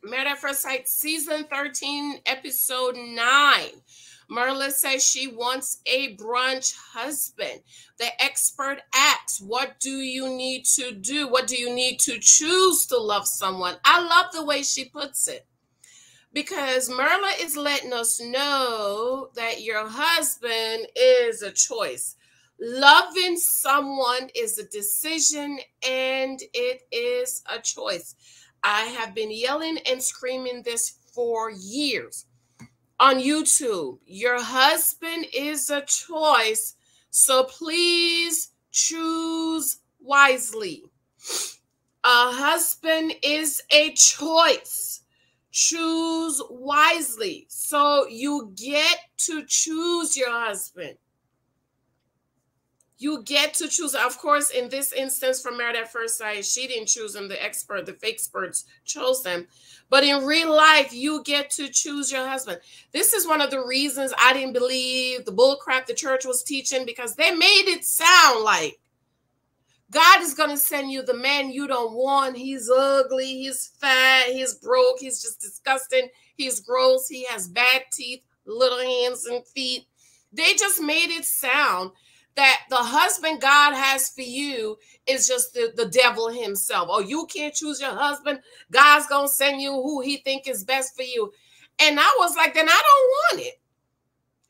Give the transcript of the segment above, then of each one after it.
Married at First Sight, season 13, episode 9. MYRLA says she wants a brunch husband. The expert asks, what do you need to do? What do you need to choose to love someone? I love the way she puts it, because MYRLA is letting us know that your husband is a choice. Loving someone is a decision, and it is a choice. I have been yelling and screaming this for years on YouTube. Your husband is a choice, so please choose wisely. A husband is a choice. Choose wisely. So you get to choose your husband. You get to choose. Of course, in this instance, from Married at First Sight, she didn't choose him. The fake experts chose them. But in real life, you get to choose your husband. This is one of the reasons I didn't believe the bullcrap the church was teaching, because they made it sound like God is going to send you the man you don't want. He's ugly, he's fat, he's broke, he's just disgusting, he's gross, he has bad teeth, little hands and feet. They just made it sound that the husband God has for you is just the devil himself. Oh, you can't choose your husband. God's going to send you who he think is best for you. And I was like, then I don't want it.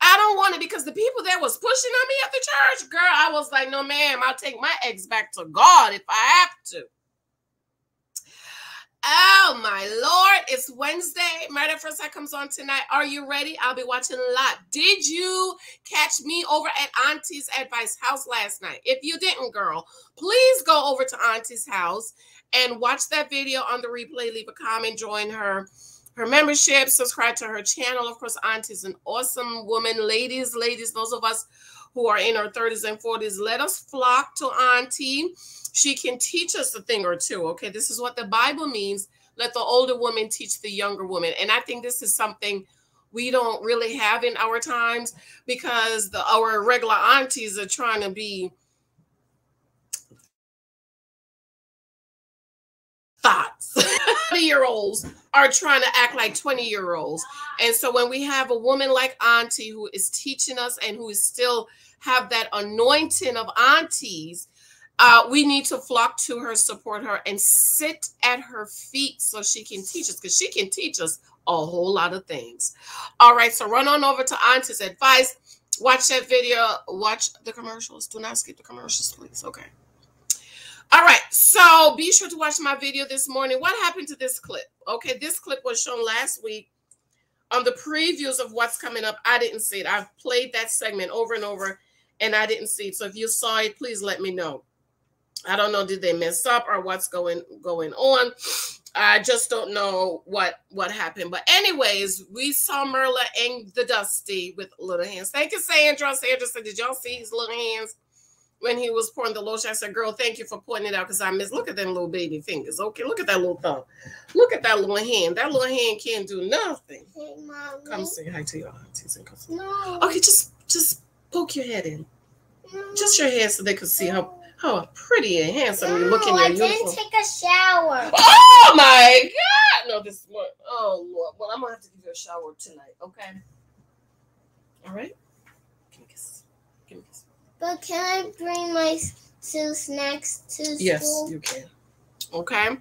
I don't want it, because the people that was pushing on me at the church, girl, I was like, no, ma'am, I'll take my ex back to God if I have to. Oh, my Lord. It's Wednesday. Married at First Sight comes on tonight. Are you ready? I'll be watching a lot. Did you catch me over at Auntie's Advice House last night? If you didn't, girl, please go over to Auntie's house and watch that video on the replay. Leave a comment, join her membership, subscribe to her channel. Of course, Auntie's an awesome woman. Ladies, those of us who are in our 30s and 40s, let us flock to Auntie. She can teach us a thing or two, okay? This is what the Bible means. Let the older woman teach the younger woman. And I think this is something we don't really have in our times, because our regular aunties are trying to be thoughts. 20-year-olds are trying to act like 20-year-olds. And so when we have a woman like Auntie who is teaching us and who is still have that anointing of aunties, we need to flock to her, support her, and sit at her feet so she can teach us, because she can teach us a whole lot of things. All right, so run on over to Auntie's Advice. Watch that video. Watch the commercials. Do not skip the commercials, please. Okay. All right, so be sure to watch my video this morning. What happened to this clip? Okay, this clip was shown last week on the previews of what's coming up. I didn't see it. I've played that segment over and over, and I didn't see it. So if you saw it, please let me know. I don't know, did they mess up or what's going on? I just don't know what happened. But anyways, we saw MYRLA and the Dusty with little hands. Thank you, Sandra. Sandra said, did y'all see his little hands when he was pouring the lotion? I said, girl, thank you for pointing it out, because I missed. Look at them little baby fingers. Okay, look at that little thumb. Look at that little hand. That little hand can't do nothing. Hey, Mommy. Come say hi to your aunties and cousins. No. Okay, just poke your head in. No. Just your head so they can see how pretty and handsome you look in your uniform. I didn't take a shower. Oh, my God. No, this one. Oh, Lord. Well, I'm going to have to give you a shower tonight, okay? All right? Give me a kiss. Give me a kiss. But can I bring my two snacks to school? Yes, you can. Okay.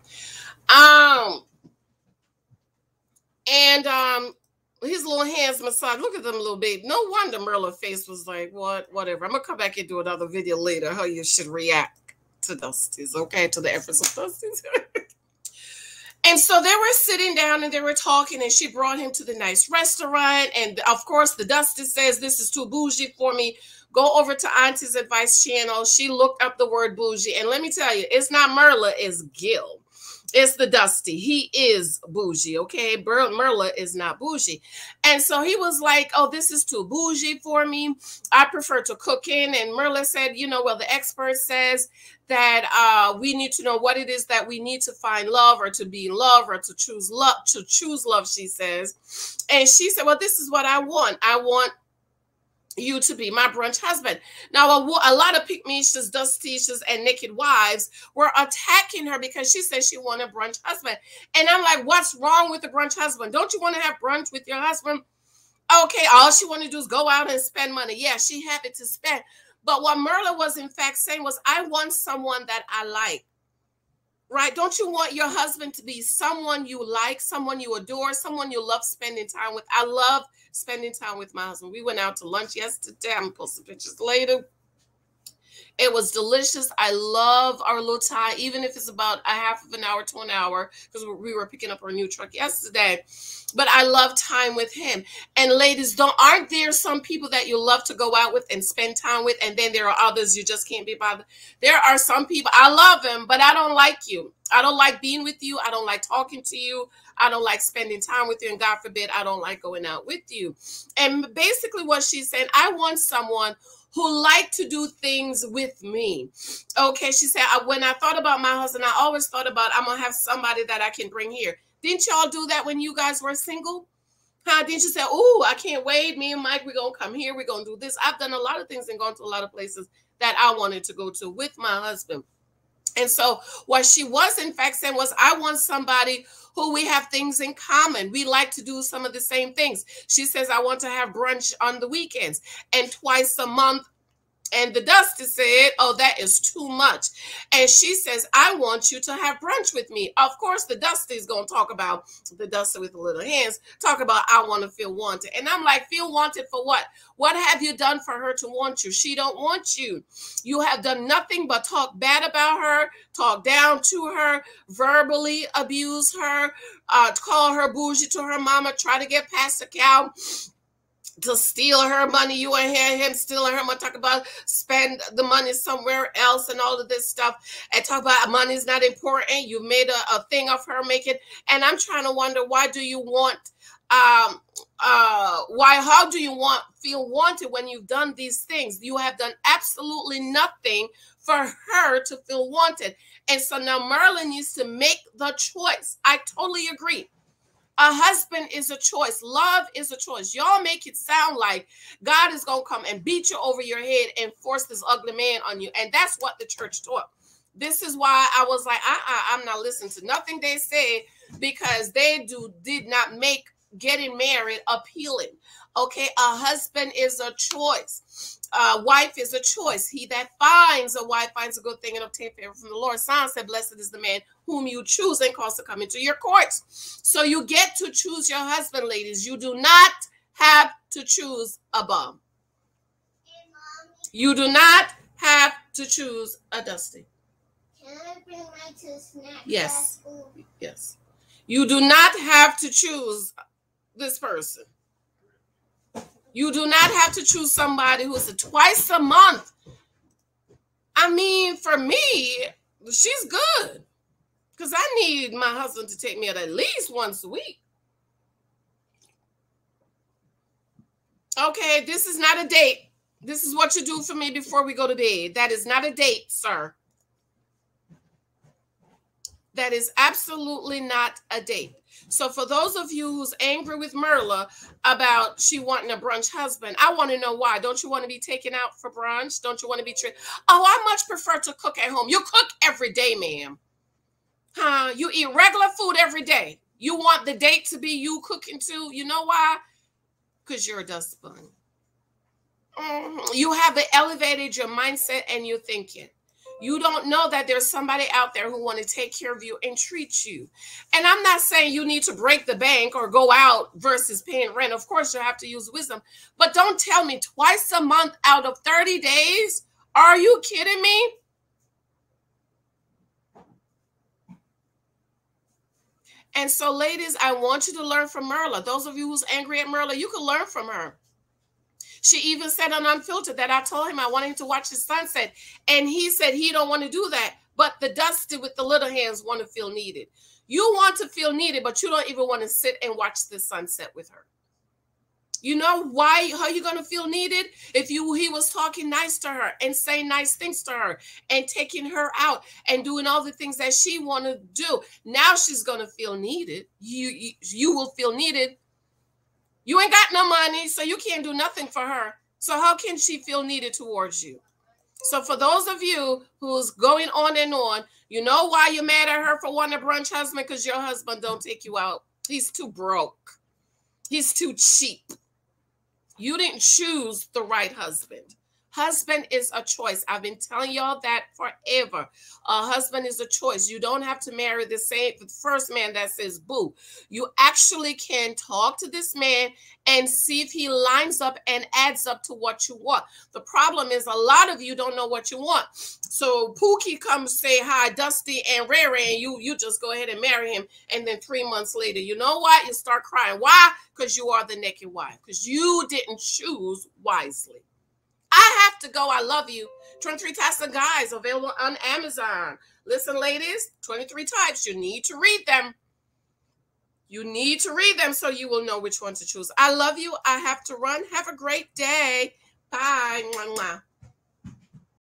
His little hands massage. Look at them little baby. No wonder MYRLA's face was like, what? Whatever. I'm going to come back and do another video later how you should react to Dusty's, okay? To the efforts of Dusty's. And so they were sitting down and they were talking, and she brought him to the nice restaurant. And of course, the Dusty says, this is too bougie for me. Go over to Auntie's Advice channel. She looked up the word bougie. And let me tell you, it's not MYRLA, it's Gil. It's the Dusty. He is bougie, okay? MYRLA is not bougie. And so he was like, oh, this is too bougie for me. I prefer to cook in. And MYRLA said, you know, well, the expert says that we need to know what it is that we need to find love, or to be in love, or to choose love, she says. And she said, well, this is what I want. I want you to be my brunch husband. Now, a lot of pick-me-ishas, dustishas, and naked wives were attacking her because she said she wanted a brunch husband. And I'm like, what's wrong with the brunch husband? Don't you want to have brunch with your husband? Okay, all she wanted to do is go out and spend money. Yeah, she had it to spend. But what MYRLA was in fact saying was, I want someone that I like. Right? Don't you want your husband to be someone you like, someone you adore, someone you love spending time with? I love spending time with my husband. We went out to lunch yesterday. I'm going to post some pictures later. It was delicious. I love our little tie, even if it's about a half of an hour to an hour, because we were picking up our new truck yesterday. But I love time with him. And ladies, aren't there some people that you love to go out with and spend time with, and then there are others you just can't be bothered? There are some people, I love them, but I don't like you. I don't like being with you. I don't like talking to you. I don't like spending time with you. And God forbid, I don't like going out with you. And basically what she's saying, I want someone who like to do things with me. Okay, she said, when I thought about my husband, I always thought about, I'm going to have somebody that I can bring here. Didn't y'all do that when you guys were single? Huh? Didn't you say, oh, I can't wait. Me and Mike, we're going to come here. We're going to do this. I've done a lot of things and gone to a lot of places that I wanted to go to with my husband. And so what she was in fact saying was, I want somebody who we have things in common. We like to do some of the same things. She says, I want to have brunch on the weekends and twice a month. And the Dusty said, oh, that is too much. And she says, I want you to have brunch with me. Of course, the Dusty is going to talk about, the Dusty with the little hands, talk about, I want to feel wanted. And I'm like, feel wanted for what? What have you done for her to want you? She don't want you. You have done nothing but talk bad about her, talk down to her, verbally abuse her, call her bougie to her mama, try to get past the cow, to steal her money. You ain't hear him stealing her money, talk about spend the money somewhere else and all of this stuff, and talk about money's not important. You made a thing of her making. And I'm trying to wonder, why do you want, how do you feel wanted when you've done these things? You have done absolutely nothing for her to feel wanted. And so now MYRLA needs to make the choice. I totally agree. A husband is a choice. Love is a choice. Y'all make it sound like God is going to come and beat you over your head and force this ugly man on you. And that's what the church taught. This is why I was like, I'm not listening to nothing they say, because they did not make getting married appealing. Okay, a husband is a choice. A wife is a choice. He that finds a wife finds a good thing and obtain favor from the Lord. Psalm said, blessed is the man whom you choose and cause to come into your courts. So you get to choose your husband, ladies. You do not have to choose a bum. You do not have to choose a Dusty. Can I bring my two snacks? Yes. Yes. You do not have to choose this person. You do not have to choose somebody who's twice a month. I mean, for me, she's good, because I need my husband to take me out at least once a week. Okay, this is not a date. This is what you do for me before we go to bed. That is not a date, sir. That is absolutely not a date. So for those of you who's angry with MYRLA about she wanting a brunch husband, I want to know why. Don't you want to be taken out for brunch? Don't you want to be treated? Oh, I much prefer to cook at home. You cook every day, ma'am. Huh? You eat regular food every day. You want the date to be you cooking too. You know why? Because you're a dust bunny. You have elevated your mindset and your thinking. You don't know that there's somebody out there who want to take care of you and treat you. And I'm not saying you need to break the bank or go out versus paying rent. Of course, you have to use wisdom. But don't tell me twice a month out of 30 days. Are you kidding me? And so, ladies, I want you to learn from MYRLA. Those of you who's angry at MYRLA, you can learn from her. She even said on Unfiltered that I told him I wanted him to watch the sunset. And he said he don't want to do that. But the Dusty with the little hands want to feel needed. You want to feel needed, but you don't even want to sit and watch the sunset with her. You know why? How you going to feel needed? If he was talking nice to her and saying nice things to her and taking her out and doing all the things that she want to do. Now she's going to feel needed. You will feel needed. You ain't got no money, so you can't do nothing for her. So how can she feel needed towards you? So for those of you who's going on and on, you know why you're mad at her for wanting a brunch husband? Because your husband don't take you out. He's too broke. He's too cheap. You didn't choose the right husband. Husband is a choice. I've been telling y'all that forever. A husband is a choice. You don't have to marry the first man that says boo. You actually can talk to this man and see if he lines up and adds up to what you want. The problem is a lot of you don't know what you want. So Pookie comes say hi, Dusty and Rare, and you just go ahead and marry him. And then 3 months later, you know what? You start crying. Why? Because you are the naked wife. Because you didn't choose wisely. I have to go. I love you. 23 Types of Guys available on Amazon. Listen, ladies, 23 types. You need to read them. You need to read them so you will know which one to choose. I love you. I have to run. Have a great day. Bye. Mwah, mwah.